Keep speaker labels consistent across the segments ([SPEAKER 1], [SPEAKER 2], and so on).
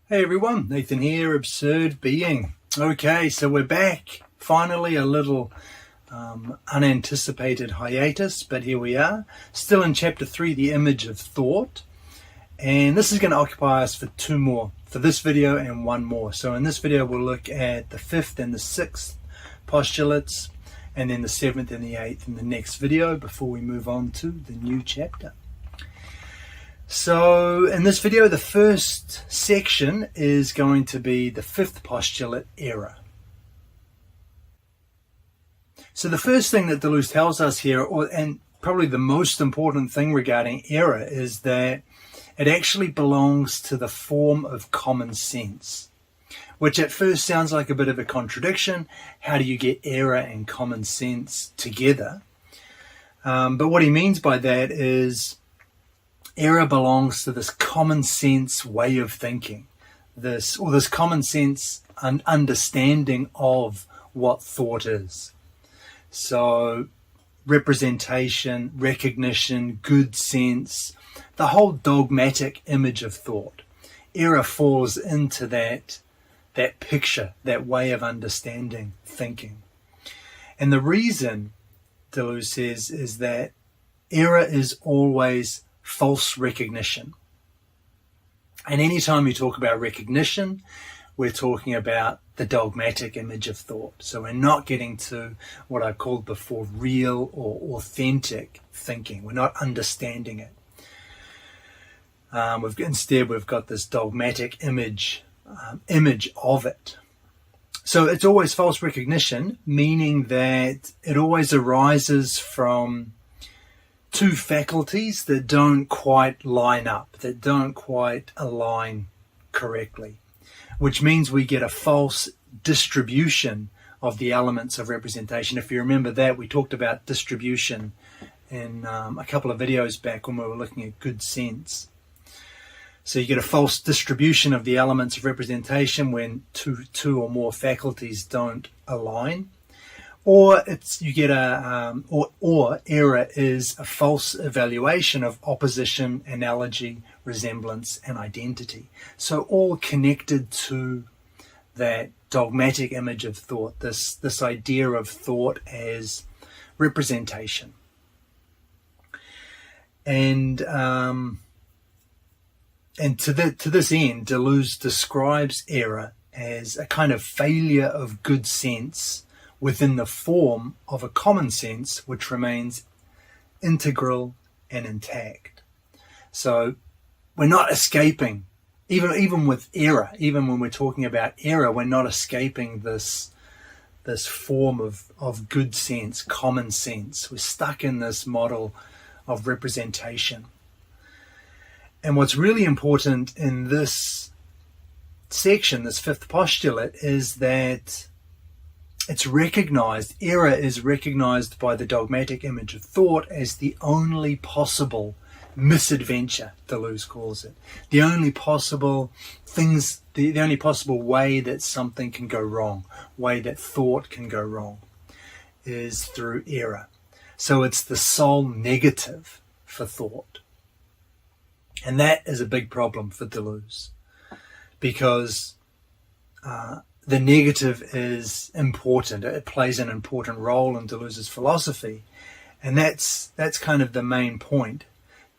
[SPEAKER 1] Hey everyone, Nathan here, Absurd Being. Okay, so we're back. Finally, a little unanticipated hiatus, but here we are. Still in Chapter 3, The Image of Thought. And this is going to occupy us for two more, for this video and one more. So in this video, we'll look at the 5th and the 6th postulates, and then the 7th and the 8th in the next video before we move on to the new chapter. So in this video, the first section is going to be the 5th postulate, error. So the first thing that Deleuze tells us here, and probably the most important thing regarding error, is that it actually belongs to the form of common sense, which at first sounds like a bit of a contradiction. How do you get error and common sense together? But what he means by that is error belongs to this common sense way of thinking, this common sense understanding of what thought is. So representation, recognition, good sense, the whole dogmatic image of thought. Error falls into that picture, that way of understanding thinking. And the reason, Deleuze says, is that error is always false recognition. And anytime you talk about recognition, we're talking about the dogmatic image of thought. So we're not getting to what I called before real or authentic thinking. We're not understanding it. Instead, we've got this dogmatic image of it. So it's always false recognition, meaning that it always arises from two faculties that don't quite line up, that don't quite align correctly, which means we get a false distribution of the elements of representation. If you remember that, we talked about distribution in a couple of videos back when we were looking at good sense. So you get a false distribution of the elements of representation when two or more faculties don't align. Or error is a false evaluation of opposition, analogy, resemblance, and identity. So all connected to that dogmatic image of thought, this idea of thought as representation. And to this end, Deleuze describes error as a kind of failure of good sense within the form of a common sense which remains integral and intact. So we're not escaping, even with error, even when we're talking about error, we're not escaping this form of good sense, common sense. We're stuck in this model of representation. And what's really important in this section, this 5th postulate, is that it's recognized, error is recognized by the dogmatic image of thought as the only possible misadventure, Deleuze calls it. The only possible things, the only possible way that something can go wrong, way that thought can go wrong, is through error. So it's the sole negative for thought. And that is a big problem for Deleuze, because the negative is important. It plays an important role in Deleuze's philosophy. And that's kind of the main point.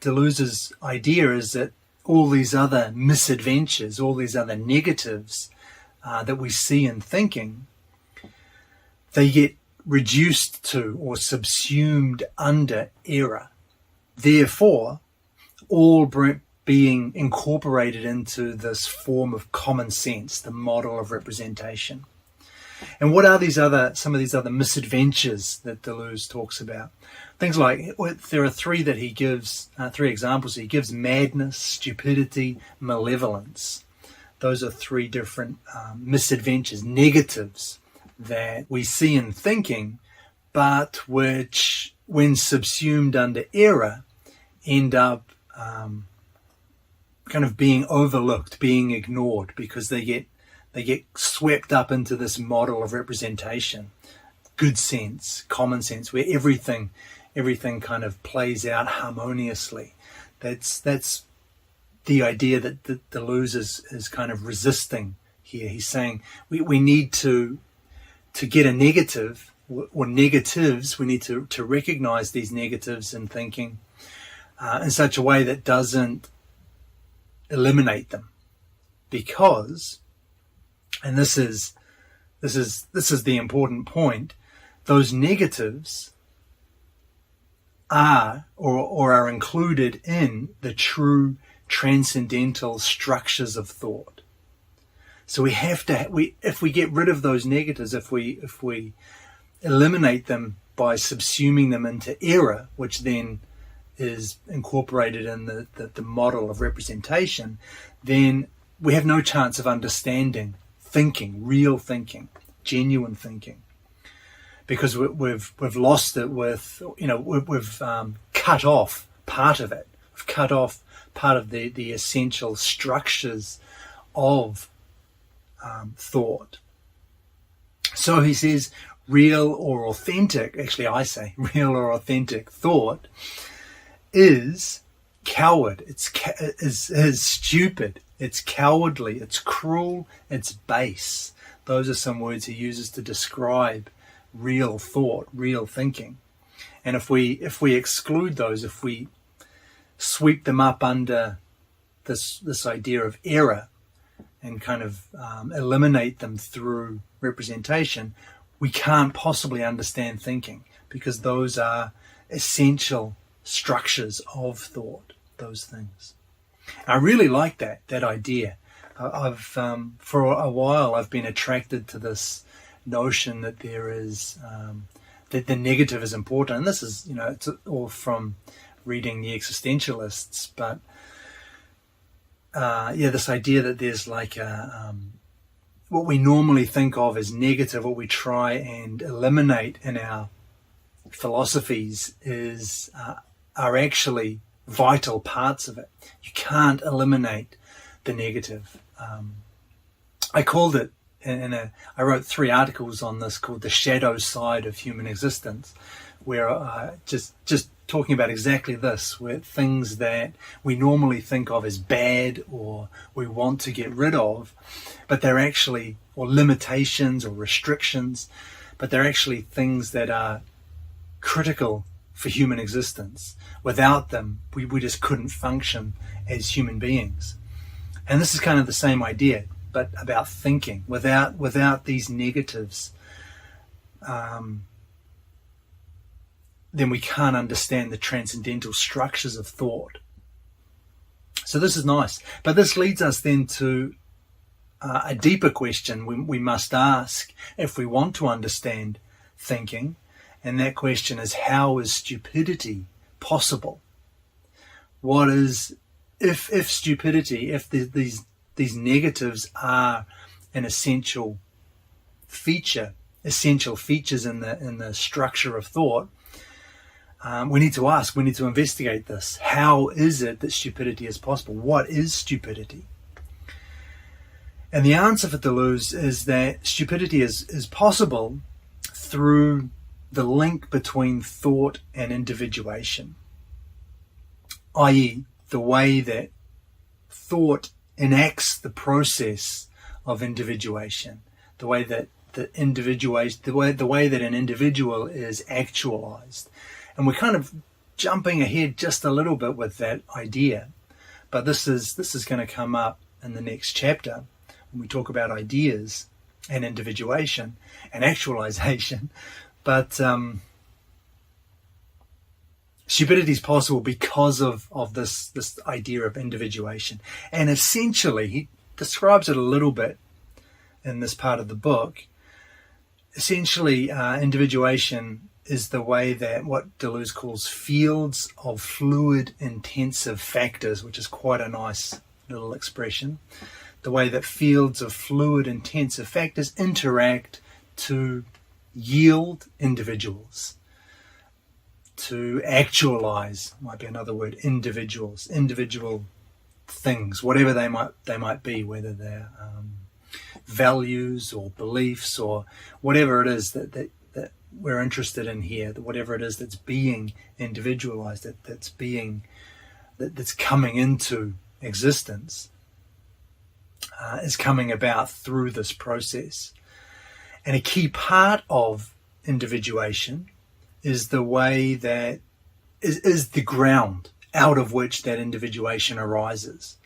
[SPEAKER 1] Deleuze's idea is that all these other misadventures, all these other negatives that we see in thinking, they get reduced to or subsumed under error. Therefore, all being incorporated into this form of common sense, the model of representation. And what are some of these other misadventures that Deleuze talks about? Things like, there are three that he gives, three examples. He gives madness, stupidity, malevolence. Those are three different misadventures, negatives that we see in thinking, but which, when subsumed under error, end up kind of being overlooked, being ignored, because they get swept up into this model of representation, good sense, common sense, where everything kind of plays out harmoniously. That's the idea that Deleuze is kind of resisting here. He's saying we need to get a negative or negatives. We need to recognize these negatives in thinking in such a way that doesn't eliminate them, because, and this is the important point, those negatives are or are included in the true transcendental structures of thought. So we have to, if we get rid of those negatives, if we eliminate them by subsuming them into error, which then is incorporated in the model of representation, then we have no chance of understanding thinking, real thinking, genuine thinking, because we've lost it with, we've cut off part of it. We've cut off part of the essential structures of thought. So he says real or authentic, actually I say real or authentic thought is coward, is stupid, it's cowardly, it's cruel, it's base. Those are some words he uses to describe real thought, real thinking. And if we exclude those, if we sweep them up under this idea of error and kind of eliminate them through representation, we can't possibly understand thinking, because those are essential structures of thought, those things. I really like that idea. I've for a while I've been attracted to this notion that there is that the negative is important, and this is it's all from reading the existentialists, but this idea that there's like what we normally think of as negative, what we try and eliminate in our philosophies are actually vital parts of it. You can't eliminate the negative. I called it, I wrote 3 articles on this called The Shadow Side of Human Existence, where just talking about exactly this, where things that we normally think of as bad or we want to get rid of, but they're actually, or limitations or restrictions, but they're actually things that are critical for human existence. Without them, we just couldn't function as human beings. And this is kind of the same idea, but about thinking. Without these negatives, then we can't understand the transcendental structures of thought. So this is nice. But this leads us then to a deeper question we must ask if we want to understand thinking. And that question is, how is stupidity possible? What is, if stupidity, if these negatives are an essential features in the structure of thought, we need to ask, we need to investigate this. How is it that stupidity is possible? What is stupidity? And the answer for Deleuze is that stupidity is possible through the link between thought and individuation, i.e. the way that thought enacts the process of individuation, the way that the way that an individual is actualized. And we're kind of jumping ahead just a little bit with that idea, but this is going to come up in the next chapter when we talk about ideas and individuation and actualization. But stupidity is possible because of this idea of individuation. And essentially, he describes it a little bit in this part of the book. Essentially, individuation is the way that what Deleuze calls fields of fluid intensive factors, which is quite a nice little expression. The way that fields of fluid intensive factors interact to yield individuals, to actualize, might be another word, individuals, individual things, whatever they might be, whether they're values or beliefs or whatever it is that we're interested in here, whatever it is that's being individualized, that's coming into existence is coming about through this process. And a key part of individuation is the way that is the ground out of which that individuation arises.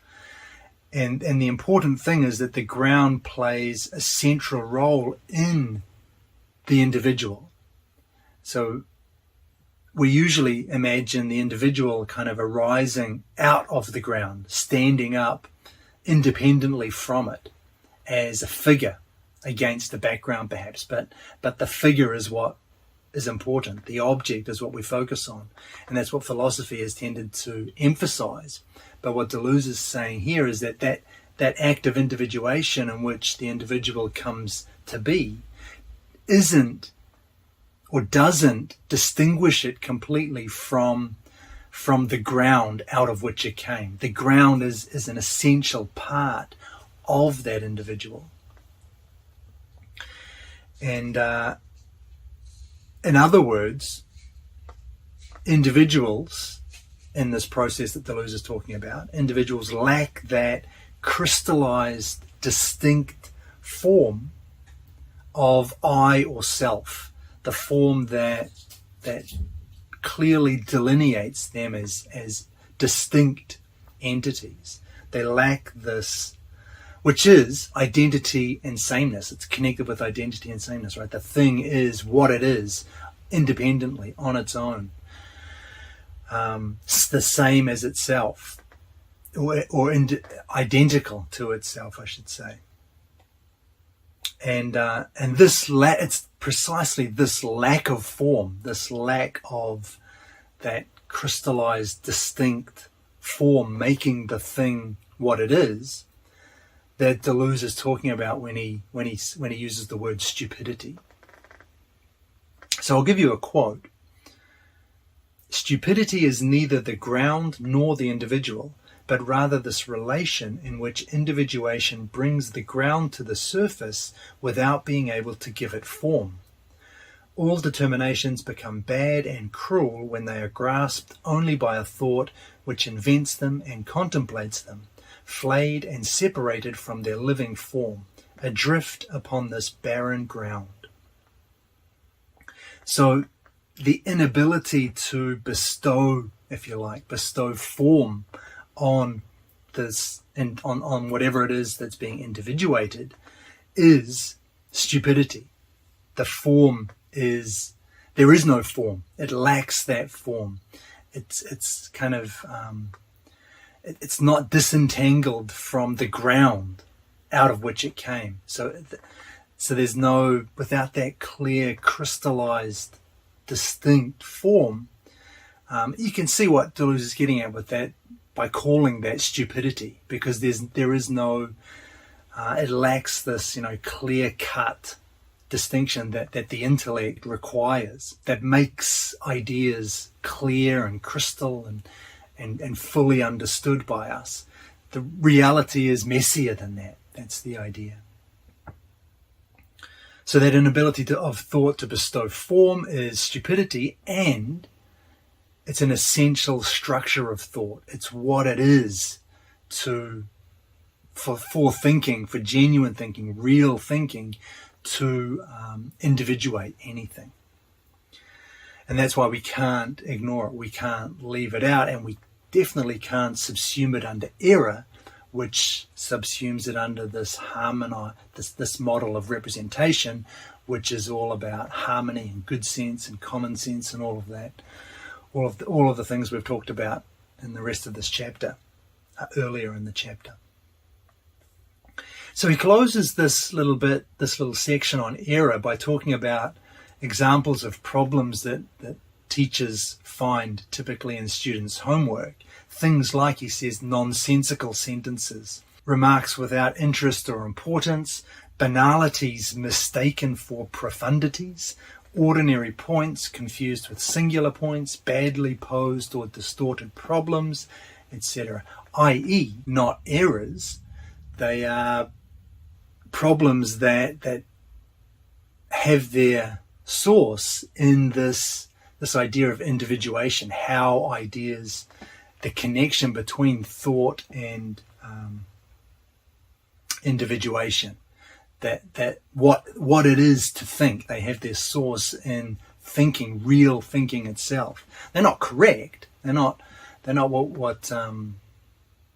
[SPEAKER 1] And the important thing is that the ground plays a central role in the individual. So we usually imagine the individual kind of arising out of the ground, standing up independently from it as a figure against the background perhaps, but the figure is what is important. The object is what we focus on, and that's what philosophy has tended to emphasize. But what Deleuze is saying here is that act of individuation in which the individual comes to be isn't or doesn't distinguish it completely from the ground out of which it came. The ground is an essential part of that individual. And in other words, individuals in this process that Deleuze is talking about, individuals lack that crystallized, distinct form of I or self, the form that clearly delineates them as distinct entities. They lack this, which is identity and sameness. It's connected with identity and sameness, right? The thing is what it is, independently, on its own. It's the same as itself, or identical to itself, I should say. And it's precisely this lack of form, this lack of that crystallized, distinct form, making the thing what it is, that Deleuze is talking about when he uses the word stupidity. So I'll give you a quote. Stupidity is neither the ground nor the individual, but rather this relation in which individuation brings the ground to the surface without being able to give it form. All determinations become bad and cruel when they are grasped only by a thought which invents them and contemplates them, flayed and separated from their living form, adrift upon this barren ground. So the inability to bestow, if you like, bestow form on this and on whatever it is that's being individuated is stupidity. The form is, there is no form. It lacks that form. It's kind of it's not disentangled from the ground out of which it came. So there's no, without that clear, crystallized, distinct form. You can see what Deleuze is getting at with that by calling that stupidity, because there is no, it lacks this, clear-cut distinction that the intellect requires, that makes ideas clear and crystal and fully understood by us. The reality is messier than that. That's the idea. So that inability of thought to bestow form is stupidity, and it's an essential structure of thought. It's what it is for thinking, for genuine thinking, real thinking, to individuate anything. And that's why we can't ignore it. We can't leave it out, and we definitely can't subsume it under error, which subsumes it under this this model of representation, which is all about harmony and good sense and common sense and all of that. All of the things we've talked about in the rest of this chapter, earlier in the chapter. So he closes this little section on error by talking about examples of problems that teachers find typically in students' homework. Things like, he says, nonsensical sentences, remarks without interest or importance, banalities mistaken for profundities, ordinary points confused with singular points, badly posed or distorted problems, etc. i.e., not errors. They are problems that have their source in this idea of individuation, how ideas the connection between thought and individuation. That what it is to think. They have their source in thinking, real thinking itself. They're not correct. They're not what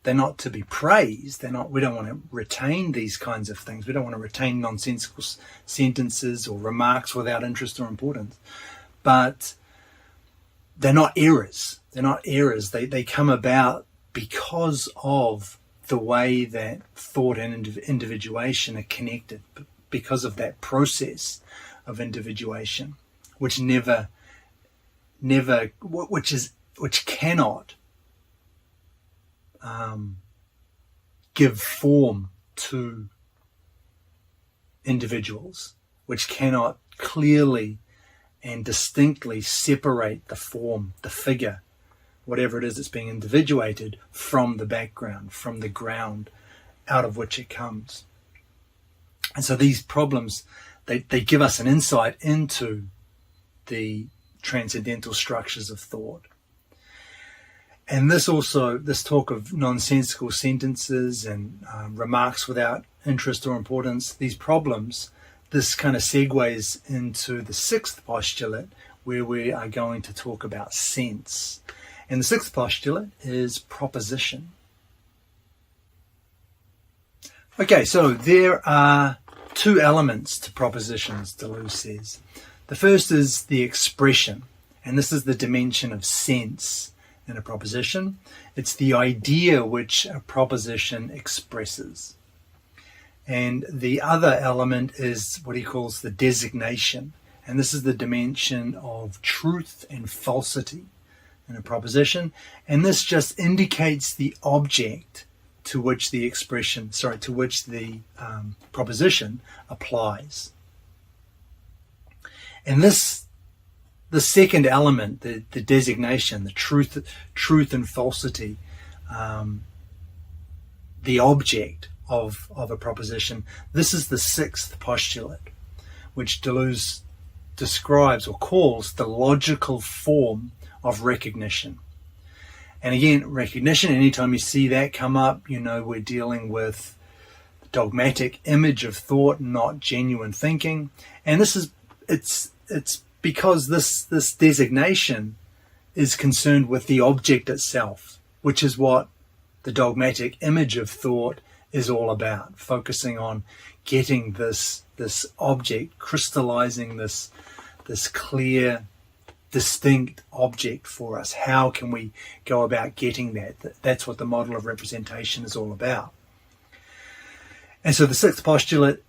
[SPEAKER 1] they're not to be praised. We don't want to retain these kinds of things. We don't want to retain nonsensical sentences or remarks without interest or importance. But they're not errors. They're not errors. They come about because of the way that thought and individuation are connected, because of that process of individuation, which cannot give form to individuals, which cannot clearly and distinctly separate the form, the figure, whatever it is that's being individuated, from the background, from the ground out of which it comes. And so these problems, they give us an insight into the transcendental structures of thought. And this talk of nonsensical sentences and remarks without interest or importance, these problems, this kind of segues into the sixth postulate, where we are going to talk about sense. And the sixth postulate is proposition. Okay, so there are two elements to propositions, Deleuze says. The first is the expression, and this is the dimension of sense in a proposition. It's the idea which a proposition expresses. And the other element is what he calls the designation, and this is the dimension of truth and falsity in a proposition, and this just indicates the object to which the proposition applies. And the second element, the designation, the truth and falsity, the object of a proposition, this is the sixth postulate, which Deleuze describes or calls the logical form of recognition. And again, recognition, anytime you see that come up, you know we're dealing with the dogmatic image of thought, not genuine thinking. And it's because this designation is concerned with the object itself, which is what the dogmatic image of thought is all about, focusing on getting this object, crystallizing this clear, distinct object for us. How can we go about getting that? That's what the model of representation is all about. And so the sixth postulate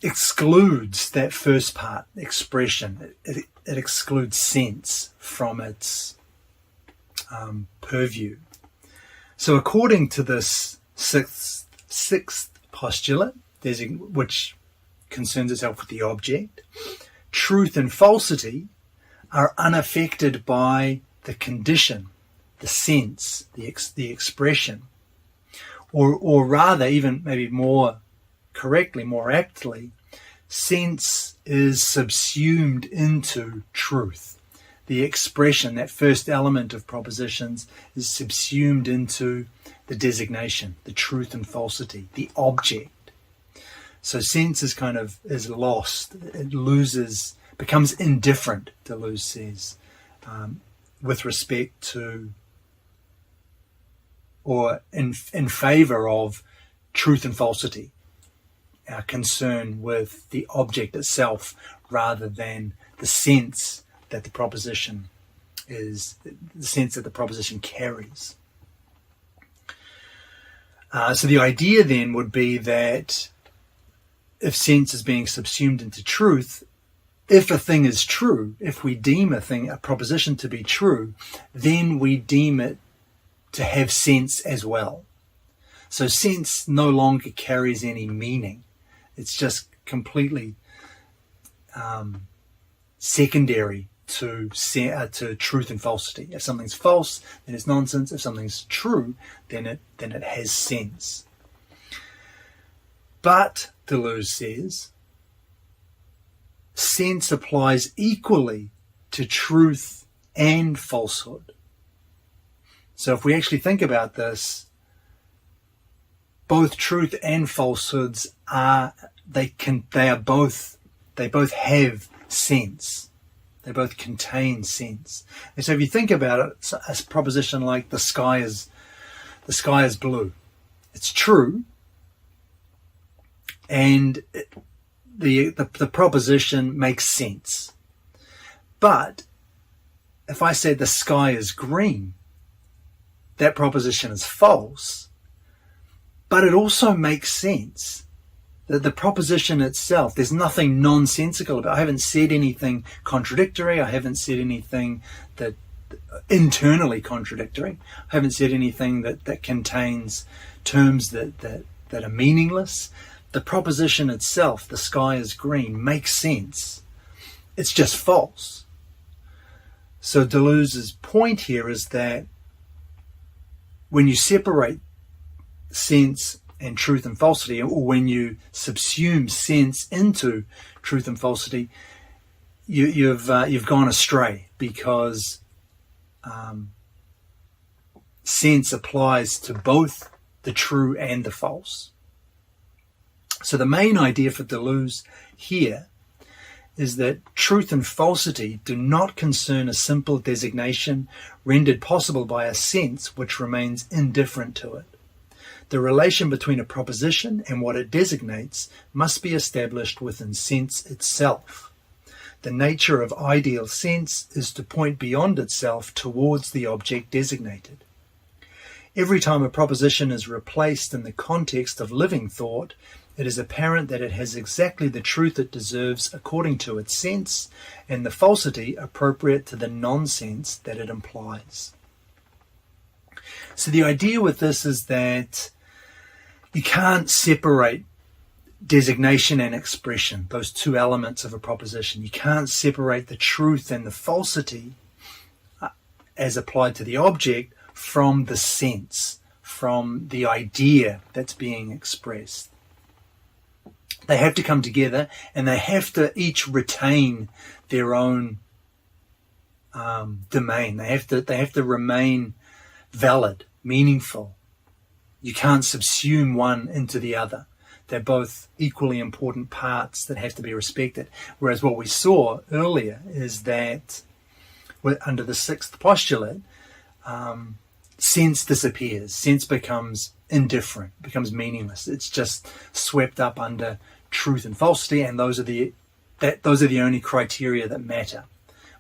[SPEAKER 1] excludes that first part, expression. It excludes sense from its purview. So according to this sixth postulate, which concerns itself with the object, truth and falsity are unaffected by the condition, the sense, the expression, or rather, even maybe more correctly, more aptly, sense is subsumed into truth. The expression, that first element of propositions, is subsumed into the designation, the truth and falsity, the object. So sense is lost. It loses, becomes indifferent, Deleuze says, with respect to, or in favor of, truth and falsity. Our concern with the object itself rather than the sense that the proposition carries. So the idea then would be that if sense is being subsumed into truth, if a thing is true, if we deem a proposition to be true, then we deem it to have sense as well. So sense no longer carries any meaning. It's just completely secondary to truth and falsity. If something's false, then it's nonsense. If something's true, then it has sense. But, Deleuze says, sense applies equally to truth and falsehood. So if we actually think about this, both truth and falsehoods they both have sense. They both contain sense. And so if you think about it, a proposition like the sky is blue. It's true, and the proposition makes sense. But if I say the sky is green, that proposition is false, but it also makes sense. The proposition itself, there's nothing nonsensical about it. I haven't said anything contradictory. I haven't said anything that internally contradictory. I haven't said anything that contains terms that are meaningless. The proposition itself, the sky is green, makes sense. It's just false. So Deleuze's point here is that when you separate sense and truth and falsity, or when you subsume sense into truth and falsity, you've gone astray, because sense applies to both the true and the false. So the main idea for Deleuze here is that truth and falsity do not concern a simple designation rendered possible by a sense which remains indifferent to it. The relation between a proposition and what it designates must be established within sense itself. The nature of ideal sense is to point beyond itself towards the object designated. Every time a proposition is replaced in the context of living thought, it is apparent that it has exactly the truth it deserves according to its sense, and the falsity appropriate to the nonsense that it implies. So the idea with this is that you can't separate designation and expression, those two elements of a proposition. You can't separate the truth and the falsity as applied to the object from the sense, from the idea that's being expressed. They have to come together, and they have to each retain their own domain. They have to remain valid, meaningful. You can't subsume one into the other. They're both equally important parts that have to be respected. Whereas what we saw earlier is that under the sixth postulate, sense disappears. Sense becomes indifferent, becomes meaningless. It's just swept up under truth and falsity, and those are the only criteria that matter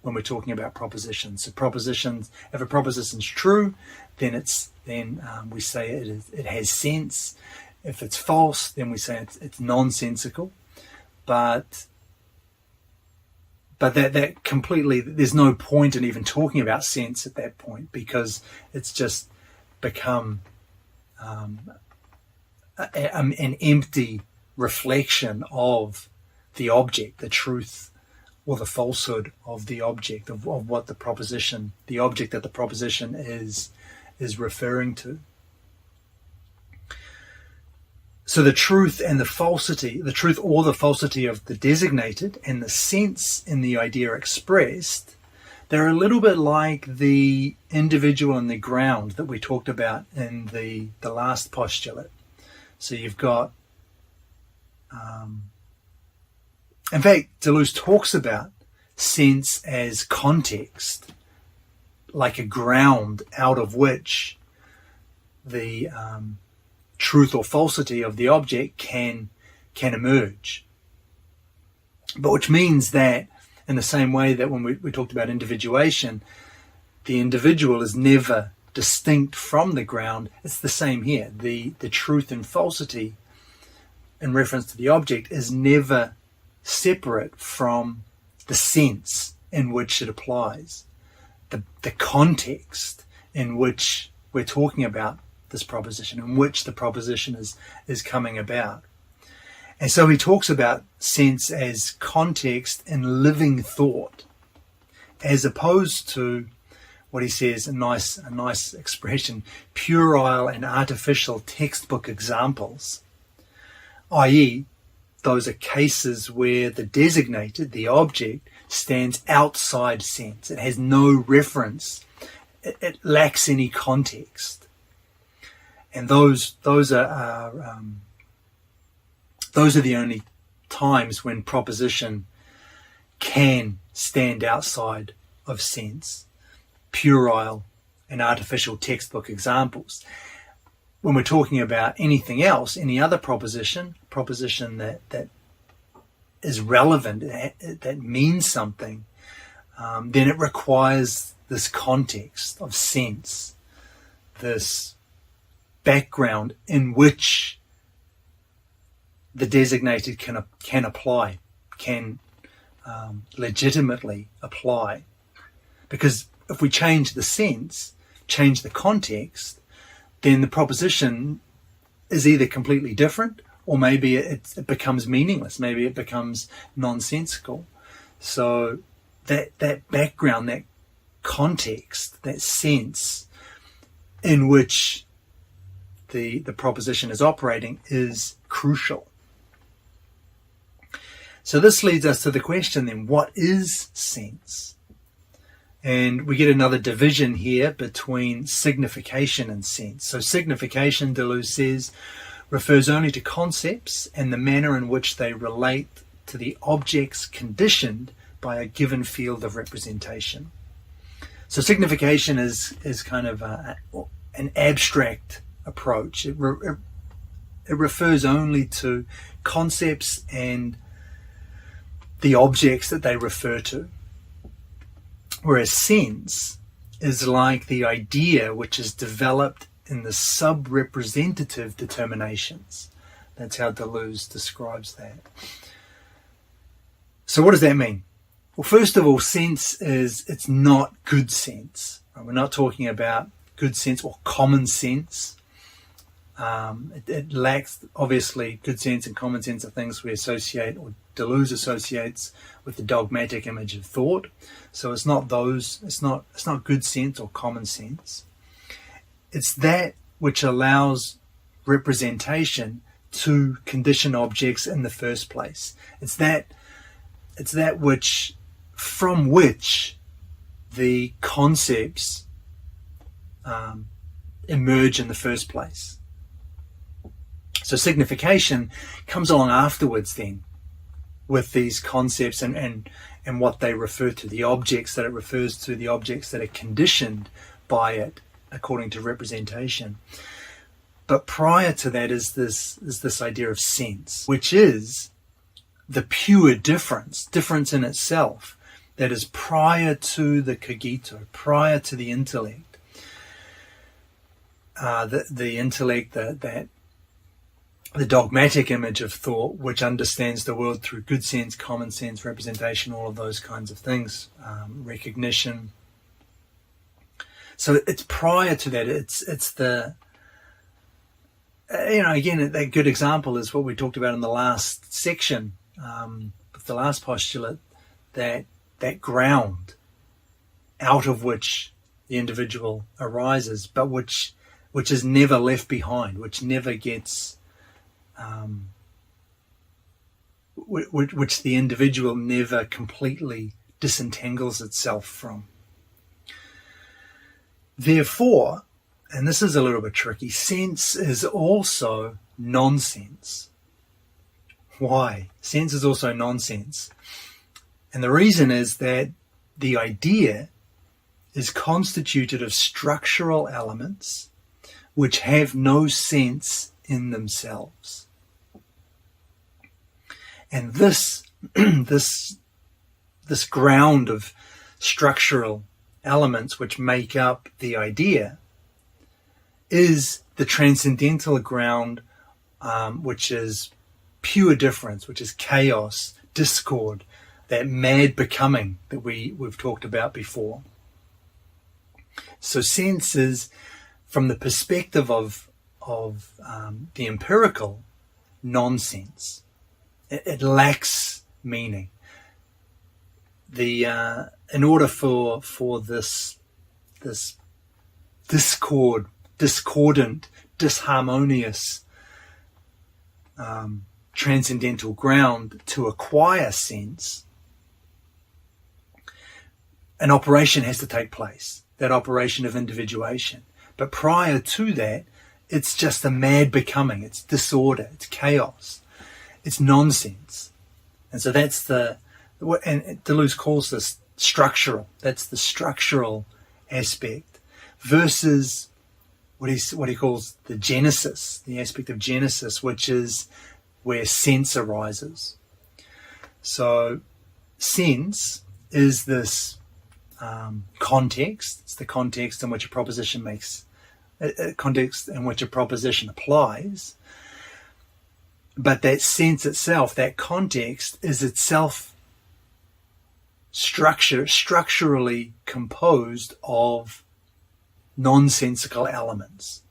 [SPEAKER 1] when we're talking about propositions. So propositions, if a proposition's true, then we say it has sense. If it's false, then we say it's nonsensical. But that completely, there's no point in even talking about sense at that point, because it's just become an empty reflection of the object, the truth or the falsehood of the object, of what the object that the proposition is referring to. So the truth and the falsity, the truth or the falsity of the designated and the sense in the idea expressed, they're a little bit like the individual and the ground that we talked about in the last postulate. So you've got, in fact, Deleuze talks about sense as context, like a ground out of which the truth or falsity of the object can emerge. But which means that, in the same way that when we talked about individuation, the individual is never distinct from the ground, it's the same here. The truth and falsity in reference to the object is never separate from the sense in which it applies, the context in which we're talking about this proposition, in which the proposition is coming about. And so he talks about sense as context in living thought, as opposed to what he says, a nice expression, puerile and artificial textbook examples, i.e., those are cases where the designated, the object, stands outside sense. It has no reference it lacks any context, and those are the only times when proposition can stand outside of sense. Puerile and artificial textbook examples. When we're talking about anything else, any other proposition that is relevant, that means something, then it requires this context of sense, this background in which the designated can apply, can legitimately apply. Because if we change the sense, change the context, then the proposition is either completely different, or maybe it becomes meaningless. Maybe it becomes nonsensical. So that background, that context, that sense in which the proposition is operating is crucial. So this leads us to the question then, what is sense? And we get another division here between signification and sense. So signification, Deleuze says, refers only to concepts and the manner in which they relate to the objects conditioned by a given field of representation. So signification is kind of an abstract approach. It refers only to concepts and the objects that they refer to. Whereas sense is like the idea which is developed in the sub-representative determinations. That's how Deleuze describes that. So what does that mean? Well, first of all, sense it's not good sense. We're not talking about good sense or common sense. It lacks, obviously, good sense and common sense are things we associate, or Deleuze associates, with the dogmatic image of thought. So it's not those. It's not good sense or common sense. It's that which allows representation to condition objects in the first place. It's that which, from which the concepts emerge in the first place. So signification comes along afterwards then, with these concepts and what they refer to, the objects that it refers to, the objects that are conditioned by it according to representation. But prior to that is this idea of sense, which is the pure difference in itself, that is prior to the cogito, prior to the intellect. The intellect, the dogmatic image of thought, which understands the world through good sense, common sense, representation, all of those kinds of things, recognition. So it's prior to that. It's the, again, that good example is what we talked about in the last section, with the last postulate, that ground out of which the individual arises, but which is never left behind, which never gets, which the individual never completely disentangles itself from. Therefore, and this is a little bit tricky, sense is also nonsense. Why? Sense is also nonsense. And the reason is that the idea is constituted of structural elements which have no sense in themselves. And this ground of structural elements which make up the idea is the transcendental ground, which is pure difference, which is chaos, discord, that mad becoming that we've talked about before. So sense is, from the perspective of the empirical, nonsense. It lacks meaning. In order for this discordant, disharmonious transcendental ground to acquire sense, an operation has to take place. that operation of individuation. But prior to that, it's just a mad becoming. It's disorder. It's chaos. It's nonsense. And so that's and Deleuze calls this structural. That's the structural aspect versus what he calls the genesis, the aspect of genesis, which is where sense arises. So sense is this context. It's the context in which a proposition context in which a proposition applies. But that sense itself, that context, is itself structurally composed of nonsensical elements.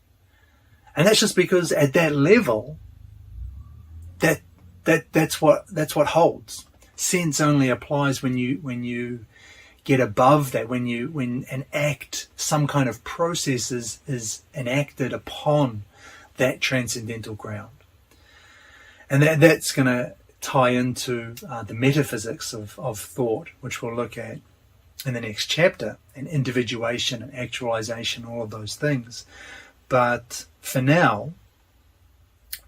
[SPEAKER 1] And that's just because at that level, that's what holds. Sense only applies when you get above that, when an act, some kind of process is enacted upon that transcendental ground. And that's going to tie into the metaphysics of thought, which we'll look at in the next chapter, and individuation and actualization, all of those things. But for now,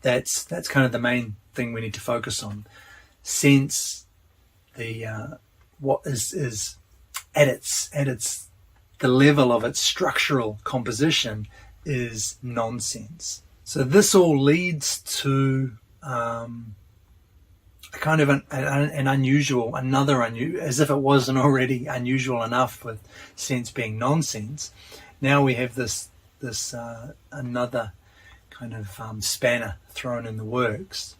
[SPEAKER 1] that's kind of the main thing we need to focus on. Sense, what is at its the level of its structural composition is nonsense. So this all leads to a kind of an unusual, as if it wasn't already unusual enough with sense being nonsense. Now we have this another kind of spanner thrown in the works.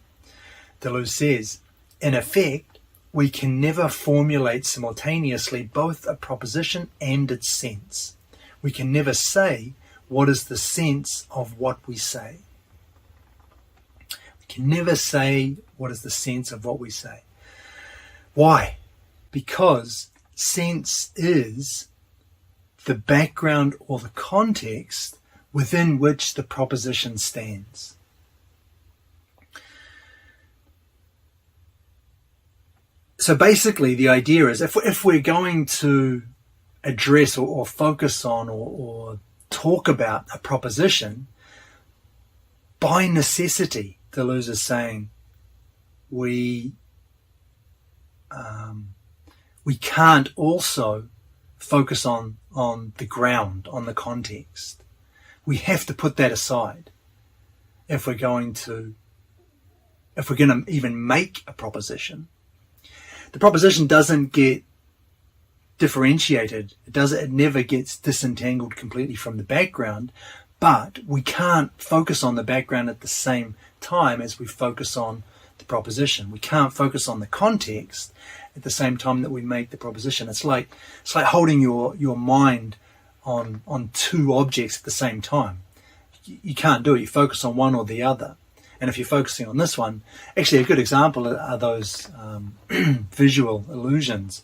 [SPEAKER 1] Deleuze says, in effect, we can never formulate simultaneously both a proposition and its sense. We can never say what is the sense of what we say. We can never say what is the sense of what we say. Why? Because sense is the background or the context within which the proposition stands. So basically the idea is if we're going to address or focus on or talk about a proposition, by necessity, Deleuze is saying, we can't also focus on the ground, on the context. We have to put that aside if we're going to even make a proposition. The proposition doesn't get differentiated. It never gets disentangled completely from the background, but we can't focus on the background at the same time as we focus on the proposition. We can't focus on the context at the same time that we make the proposition. It's like holding your mind on two objects at the same time. You can't do it. You focus on one or the other. And if you're focusing on this one, actually a good example are those visual illusions,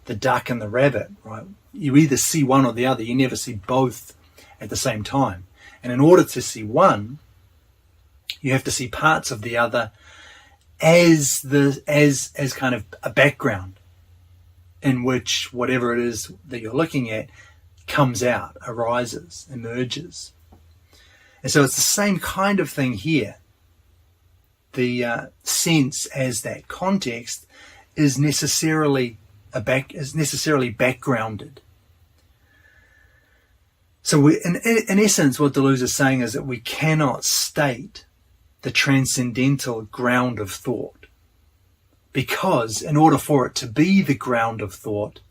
[SPEAKER 1] the duck and the rabbit, right? You either see one or the other. You never see both at the same time. And in order to see one, you have to see parts of the other as kind of a background in which whatever it is that you're looking at comes out, arises, emerges. And so it's the same kind of thing here. The sense as that context is necessarily backgrounded. So in essence, what Deleuze is saying is that we cannot state the transcendental ground of thought, because in order for it to be the ground of thought,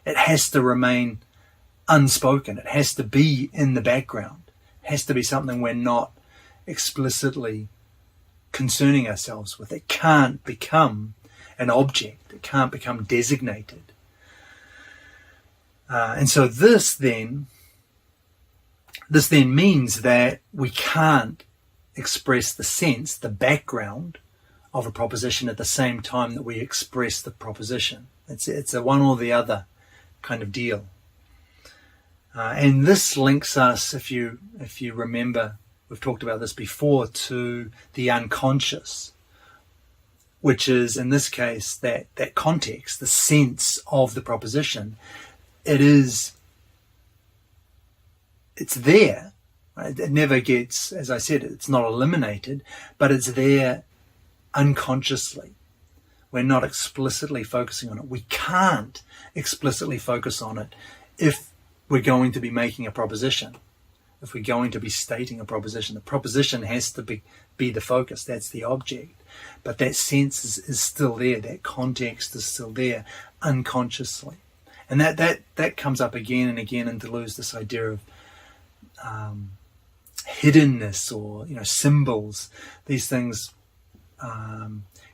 [SPEAKER 1] it has to remain unspoken. It has to be in the background. It has to be something we're not explicitly concerning ourselves with. It can't become an object. It can't become designated. And so this then means that we can't express the sense, the background of a proposition at the same time that we express the proposition. It's a one or the other kind of deal. And this links us, if you remember, we've talked about this before, to the unconscious, which is, in this case, that context, the sense of the proposition. It is it's there. Right? It never gets, as I said, it's not eliminated, but it's there unconsciously. We're not explicitly focusing on it. We can't explicitly focus on it if we're going to be making a proposition. If we're going to be stating a proposition, the proposition has to be the focus. That's the object. But that sense is still there. That context is still there unconsciously. And that comes up again and again in Deleuze, this idea of hiddenness, or symbols, these things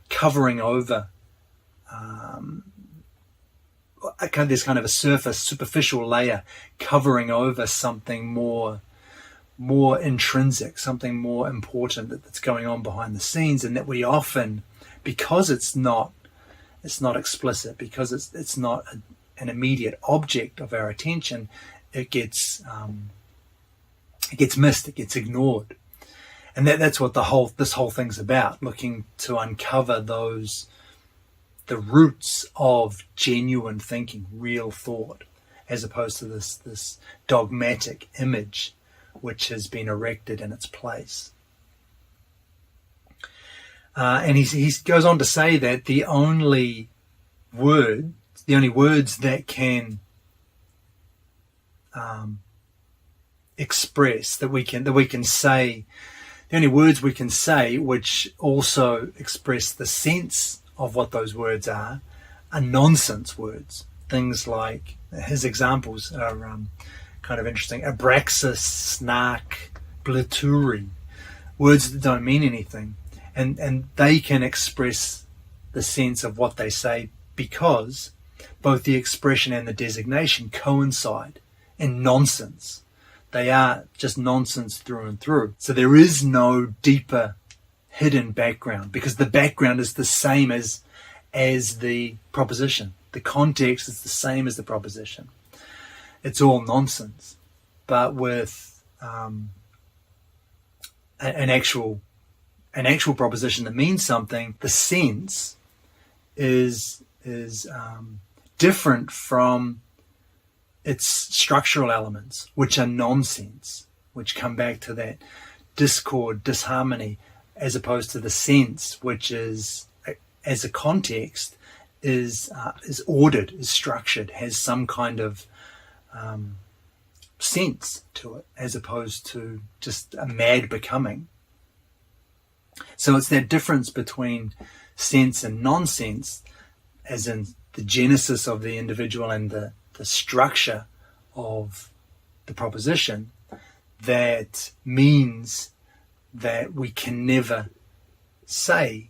[SPEAKER 1] covering over this kind of a superficial layer covering over something more intrinsic, something more important that's going on behind the scenes, and that we often, because it's not explicit, because it's not an immediate object of our attention, it gets missed, it gets ignored. And that's what this whole thing's about, looking to uncover the roots of genuine thinking, real thought, as opposed to this dogmatic image which has been erected in its place. And he goes on to say that the only words that can express, that we can say, the only words we can say which also express the sense of what those words are nonsense words. Things like, his examples are kind of interesting: abraxas, snark, blituri, words that don't mean anything, and they can express the sense of what they say because both the expression and the designation coincide in nonsense. They are just nonsense through and through. So there is no deeper hidden background, because the background is the same as the proposition. The context is the same as the proposition. It's all nonsense. But with an actual proposition that means something, the sense is different from its structural elements, which are nonsense, which come back to that discord, disharmony, as opposed to the sense, which is, as a context, is ordered, is structured, has some kind of sense to it, as opposed to just a mad becoming. So it's that difference between sense and nonsense, as in the genesis of the individual and the structure of the proposition, that means that we can never say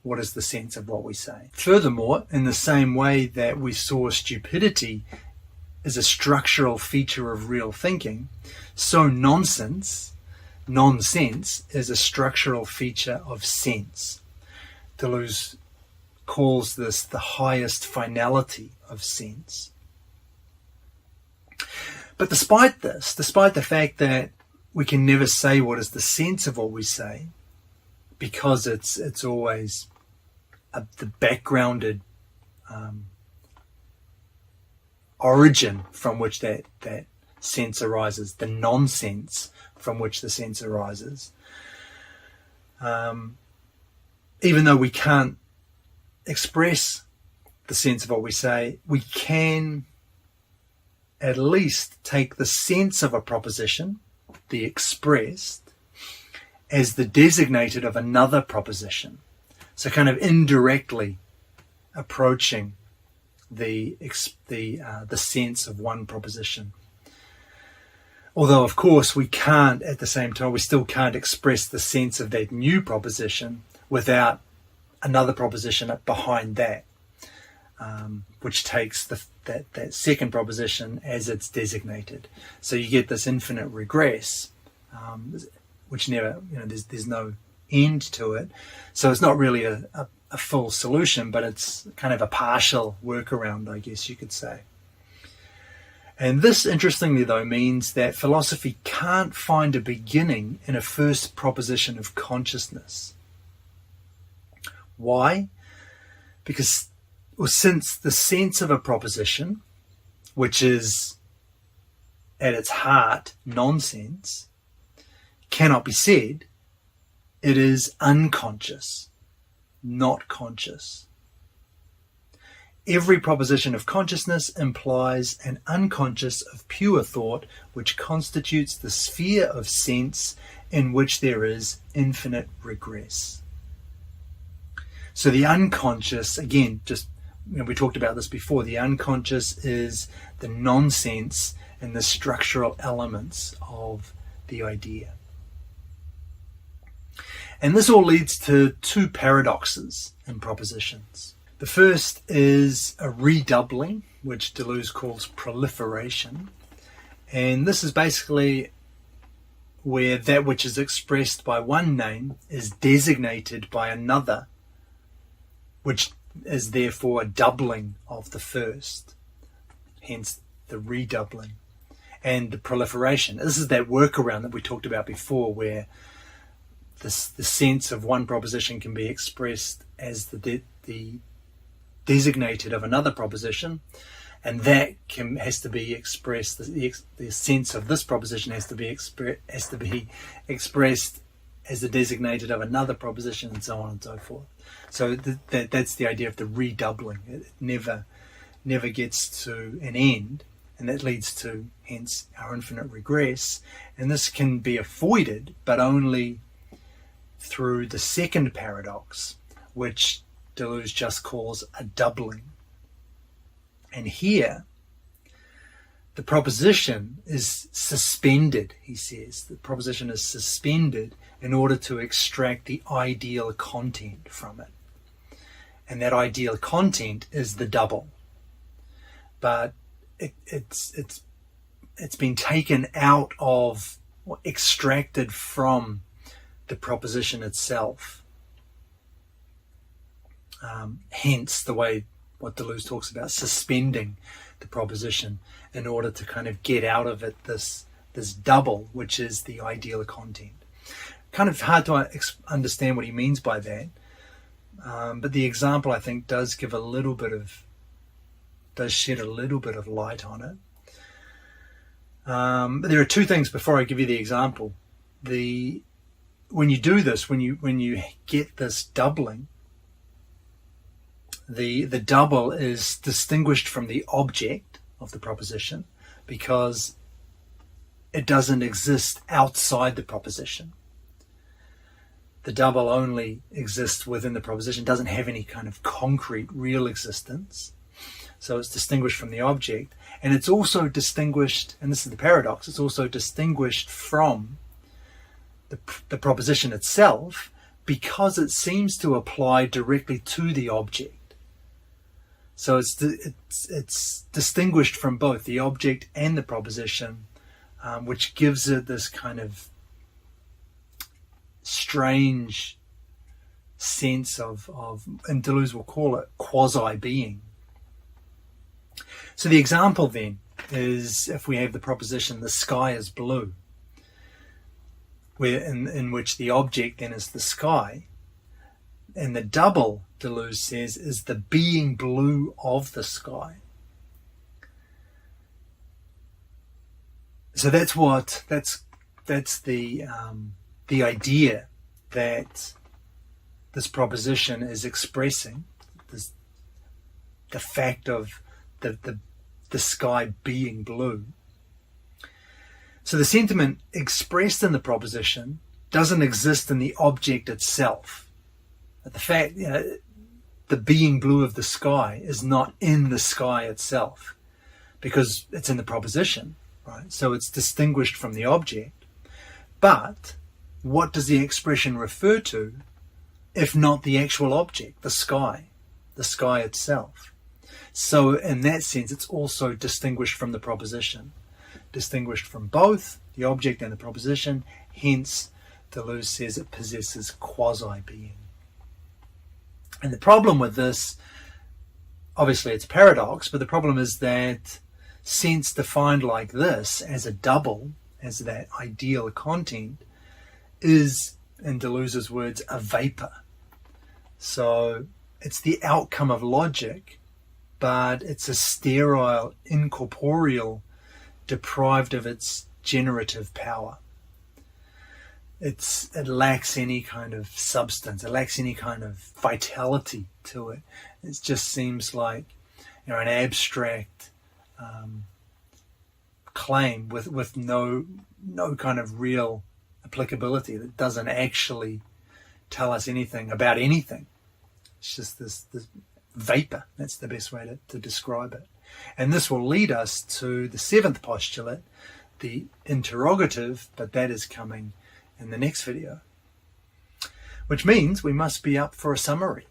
[SPEAKER 1] what is the sense of what we say. Furthermore, in the same way that we saw stupidity as a structural feature of real thinking, so nonsense is a structural feature of sense. Deleuze calls this the highest finality of sense. But despite the fact that we can never say what is the sense of what we say, because it's always the backgrounded origin from which that sense arises, the nonsense from which the sense arises. Even though we can't express the sense of what we say, we can at least take the sense of a proposition, the expressed, as the designated of another proposition. So kind of indirectly approaching the sense of one proposition. Although, of course, we can't, at the same time, we still can't express the sense of that new proposition without another proposition behind that, which takes that second proposition as it's designated. So you get this infinite regress, which never, there's no end to it. So it's not really a full solution, but it's kind of a partial workaround, I guess you could say. And this, interestingly, though, means that philosophy can't find a beginning in a first proposition of consciousness. Why? Because since the sense of a proposition, which is at its heart nonsense, cannot be said, it is unconscious, not conscious. Every proposition of consciousness implies an unconscious of pure thought, which constitutes the sphere of sense in which there is infinite regress. So the unconscious, again, we talked about this before, the unconscious is the nonsense and the structural elements of the idea. And this all leads to two paradoxes in propositions. The first is a redoubling, which Deleuze calls proliferation. And this is basically where that which is expressed by one name is designated by another, which is therefore a doubling of the first, hence the redoubling. And the proliferation, this is that workaround that we talked about before, where the sense of one proposition can be expressed as the designated of another proposition, and that has to be expressed, the sense of this proposition has to be expressed as the designated of another proposition, and so on and so forth. So that's the idea of the redoubling. It never gets to an end, and that leads to, hence, our infinite regress. And this can be avoided, but only through the second paradox, which Deleuze just calls a doubling. And here, the proposition is suspended, he says. The proposition is suspended in order to extract the ideal content from it. And that ideal content is the double. But it's been taken out of, or extracted from the proposition itself. Hence the way what Deleuze talks about, suspending the proposition in order to kind of get out of it this double, which is the ideal content. Kind of hard to understand what he means by that, but the example, I think, does shed a little bit of light on it. But there are two things before I give you the example. When you do this, when you get this doubling, the double is distinguished from the object of the proposition because it doesn't exist outside the proposition. The double only exists within the proposition, doesn't have any kind of concrete, real existence. So it's distinguished from the object. And it's also distinguished, and this is the paradox, it's also distinguished from the proposition itself because it seems to apply directly to the object. So it's distinguished from both the object and the proposition, which gives it this kind of strange sense of, and Deleuze will call it quasi-being. So the example then is if we have the proposition, the sky is blue, where in which the object then is the sky, and the double, Deleuze says, is the being blue of the sky. So that's the idea that this proposition is expressing, the fact of the sky being blue. So the sentiment expressed in the proposition doesn't exist in the object itself. The fact, the being blue of the sky is not in the sky itself because it's in the proposition, right? So it's distinguished from the object. But what does the expression refer to if not the actual object, the sky itself? So in that sense, it's also distinguished from the proposition, distinguished from both the object and the proposition. Hence, Deleuze says it possesses quasi-being. And the problem with this, obviously it's paradox, but the problem is that sense defined like this as a double, as that ideal content, is, in Deleuze's words, a vapor. So it's the outcome of logic, but it's a sterile, incorporeal deprived of its generative power. It lacks any kind of substance. It lacks any kind of vitality to it. It just seems like, an abstract claim with no kind of real applicability, that doesn't actually tell us anything about anything. It's just this vapor. That's the best way to describe it. And this will lead us to the seventh postulate, the interrogative, but that is coming in the next video, which means we must be up for a summary.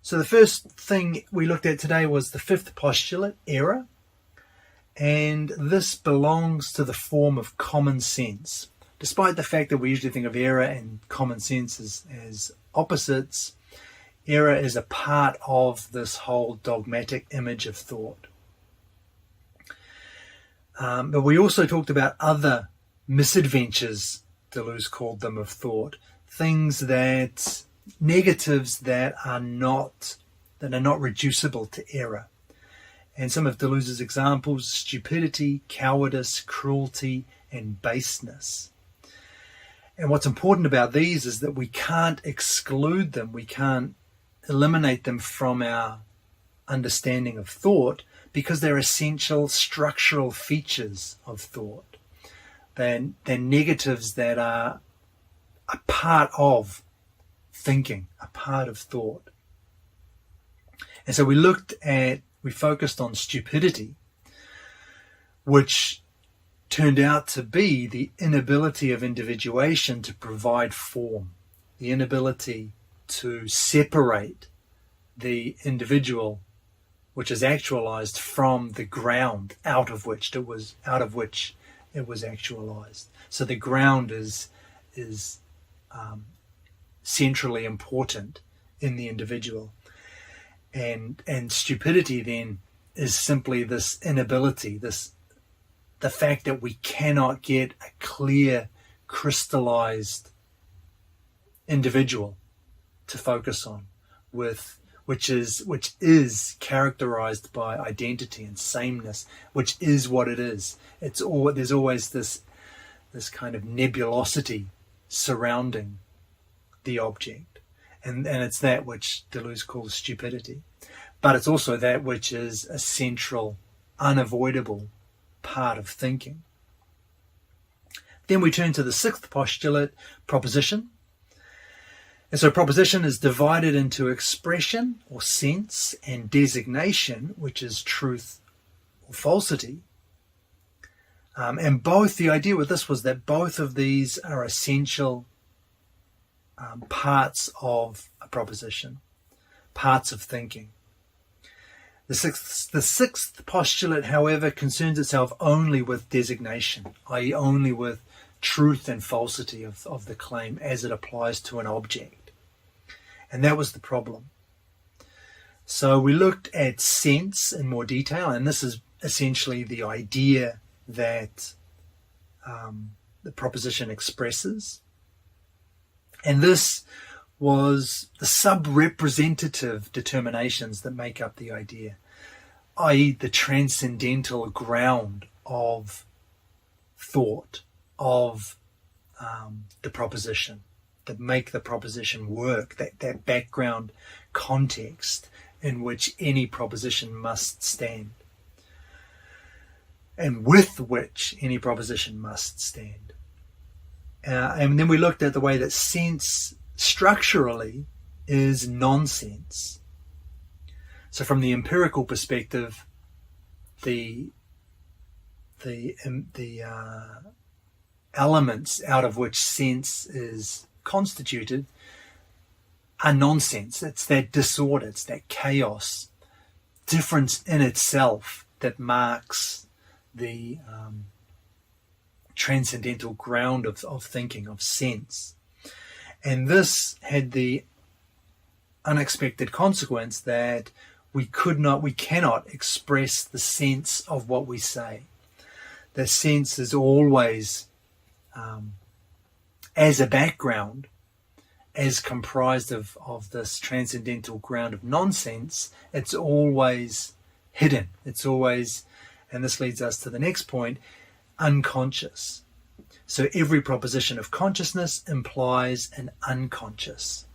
[SPEAKER 1] So the first thing we looked at today was the fifth postulate, error, and this belongs to the form of common sense. Despite the fact that we usually think of error and common sense as opposites, error is a part of this whole dogmatic image of thought. But we also talked about other misadventures, Deleuze called them, of thought, negatives that are not reducible to error. And some of Deleuze's examples: stupidity, cowardice, cruelty, and baseness. And what's important about these is that we can't exclude them, we can't eliminate them from our understanding of thought, because they're essential structural features of thought. They're negatives that are a part of thinking, a part of thought. And so we focused on stupidity, which turned out to be the inability of individuation to provide form, the inability to separate the individual, which is actualized, from the ground out of which it was actualized. So the ground is centrally important in the individual, and stupidity then is simply this inability, the fact that we cannot get a clear, crystallized individual to focus on, which is characterized by identity and sameness, which is what it is. There's always this kind of nebulosity surrounding the object, and it's that which Deleuze calls stupidity. But it's also that which is a central, unavoidable part of thinking. Then we turn to the sixth postulate, proposition. And so proposition is divided into expression or sense and designation, which is truth or falsity. And the idea with this was that both of these are essential parts of a proposition, parts of thinking. The sixth postulate, however, concerns itself only with designation, i.e. only with truth and falsity of the claim as it applies to an object. And that was the problem. So we looked at sense in more detail, and this is essentially the idea that the proposition expresses. And this was the sub-representative determinations that make up the idea, i.e. the transcendental ground of thought, of the proposition, that make the proposition work, that background context in which any proposition must stand, and with which any proposition must stand. And then we looked at the way that sense structurally is nonsense. So from the empirical perspective, the elements out of which sense is constituted are nonsense. It's that disorder, it's that chaos, difference in itself that marks the transcendental ground of thinking, of sense. And this had the unexpected consequence that we cannot express the sense of what we say. The sense is always, as a background, as comprised of this transcendental ground of nonsense, it's always hidden. It's always And this leads us to the next point, unconscious. So every proposition of consciousness implies an unconscious.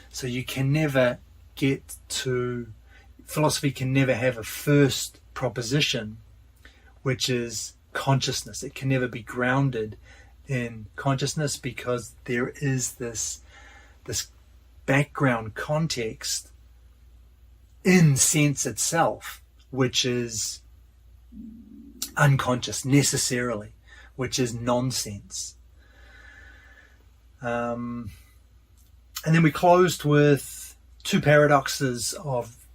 [SPEAKER 1] So you can never get to, philosophy can never have a first proposition, which is consciousness. It can never be grounded in consciousness, because there is this background context in sense itself, which is unconscious necessarily, which is nonsense. And then we closed with two paradoxes of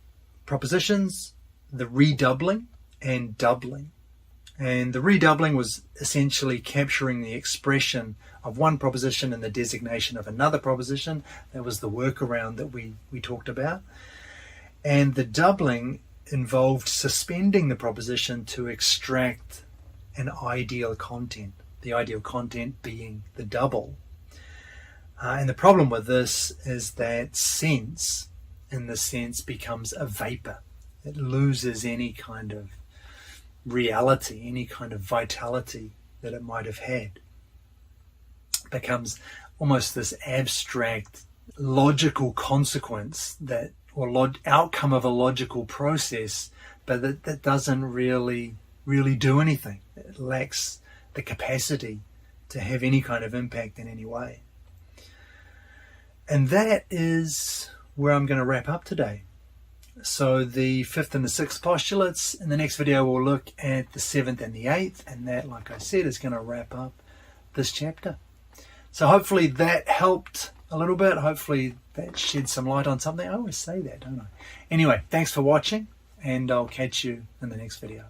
[SPEAKER 1] propositions, the redoubling and doubling. And the redoubling was essentially capturing the expression of one proposition and the designation of another proposition. That was the workaround that we talked about. And the doubling involved suspending the proposition to extract an ideal content, the ideal content being the double. And the problem with this is that sense, in the sense, becomes a vapor. It loses any kind of reality, any kind of vitality that it might have had. It becomes almost this abstract logical consequence that, or outcome of a logical process, but that doesn't really do anything. It lacks the capacity to have any kind of impact in any way. And that is where I'm going to wrap up today. So the fifth and the sixth postulates. In the next video, we'll look at the seventh and the eighth, and that, like I said, is going to wrap up this chapter. So hopefully that helped a little bit. Hopefully that shed some light on something. I always say that, don't I? Anyway, thanks for watching, and I'll catch you in the next video.